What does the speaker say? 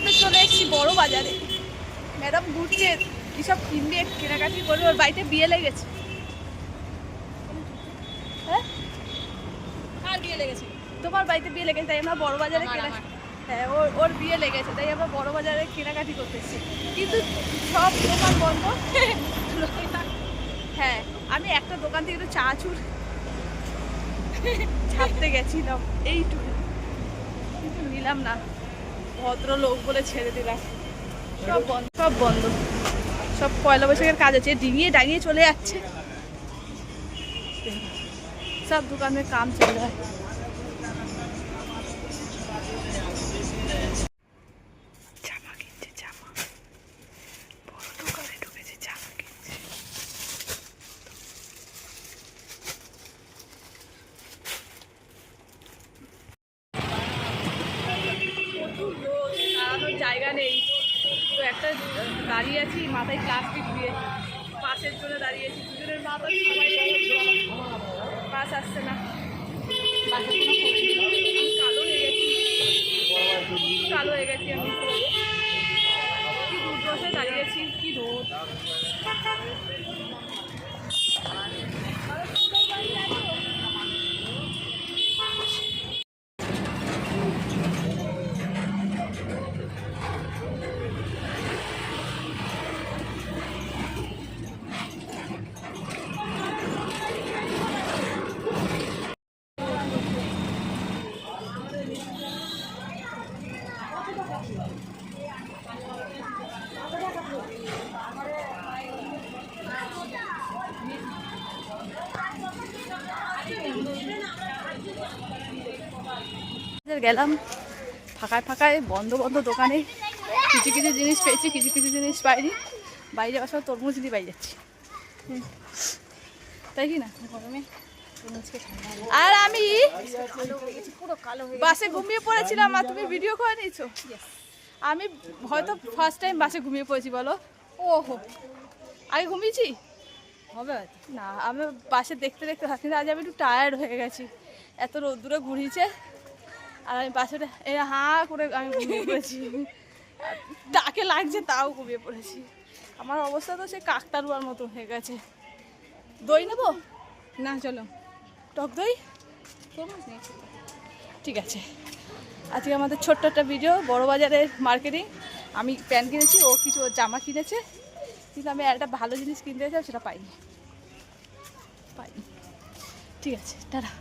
করতে চলে এসেছি বড় বাজারে। ম্যাডাম ঘুরছে, এসব কিনবে, কেনাকাটি করবে। ওর বাড়িতে বিয়ে লেগেছে। হ্যাঁ, কার বিয়ে লেগেছে? তোমার বাড়িতে বিয়ে লেগেছে, তাই আমরা বড় বাজারে কেনা। হ্যাঁ, ওর বিয়ে লেগেছে, তাই আমরা বড় বাজারে কেনাকাটি করতে এসেছি। কিন্তু সব দোকান বন্ধ। হ্যাঁ, আমি একটা দোকান থেকে একটু চানাচুর ছাড়তে গেছিলাম, এইটুকু, কিন্তু নিলাম না। ভদ্রলোক বলে ছেড়ে দিলাম। সব বন্ধ, সব বন্ধ। সব পয়লা বৈশাখের কাজ আছে, ডিঙিয়ে ডাঙিয়ে চলে যাচ্ছে। সব দোকানের কাম চল रहा है। জামা কিনছে, জামা। বড় দোকানে ঢুকেছে, জামা কিনছে। দাঁড়ানোর জায়গা নেই, তো একটা দাঁড়িয়ে আছি, মাথায় প্লাস্টিক দিয়ে পাশের জন্য দাঁড়িয়েছি। দুজনের মাথা সবাই বাস আসছে না। বাসের কোনো খোঁজ নেই। আমি কালো হয়ে গেছি, কালো হয়ে গেছি আমি। কি দুর্দশায় দাঁড়িয়েছি, কি রোদ। গেলাম ফাঁকায় ফাঁকায়, বন্ধ বন্ধ দোকানে। কিছু কিছু জিনিস পেয়েছি, কিছু কিছু জিনিস পাইনি। বাইরে আসলে তরমুজ নিয়ে পাই যাচ্ছি, তাই কি না? গরমে আর আমি বাসে ঘুমিয়ে পড়েছিলাম, আর তুমি ভিডিও করে নিয়েছো। আমি হয়তো ফার্স্ট টাইম বাসে ঘুমিয়ে পড়েছি, বলো। ওহো, আগে ঘুমিয়েছি হবে না। আমি বাসে দেখতে দেখতে থাকি, আজ আমি একটু টায়ার্ড হয়ে গেছি। এত রোদ্দুরে ঘুরিয়েছে, আর আমি বাসে হাঁ করে আমি ঘুমিয়ে পড়েছি। ডাকে লাগছে তাও ঘুমিয়ে পড়েছি। আমার অবস্থা তো সে কাকতারুয়ার মতো হয়ে গেছে। দই নেবো না? চলো, টক দই। ঠিক আছে, আজকে আমাদের ছোট্ট একটা ভিডিও, বড় বাজারের মার্কেটিং। আমি প্যান্ট কিনেছি, ও কিছু ওর জামা কিনেছে, কিন্তু আমি একটা ভালো জিনিস কিনতে চাই, সেটা পাইনি। ঠিক আছে, টাটা।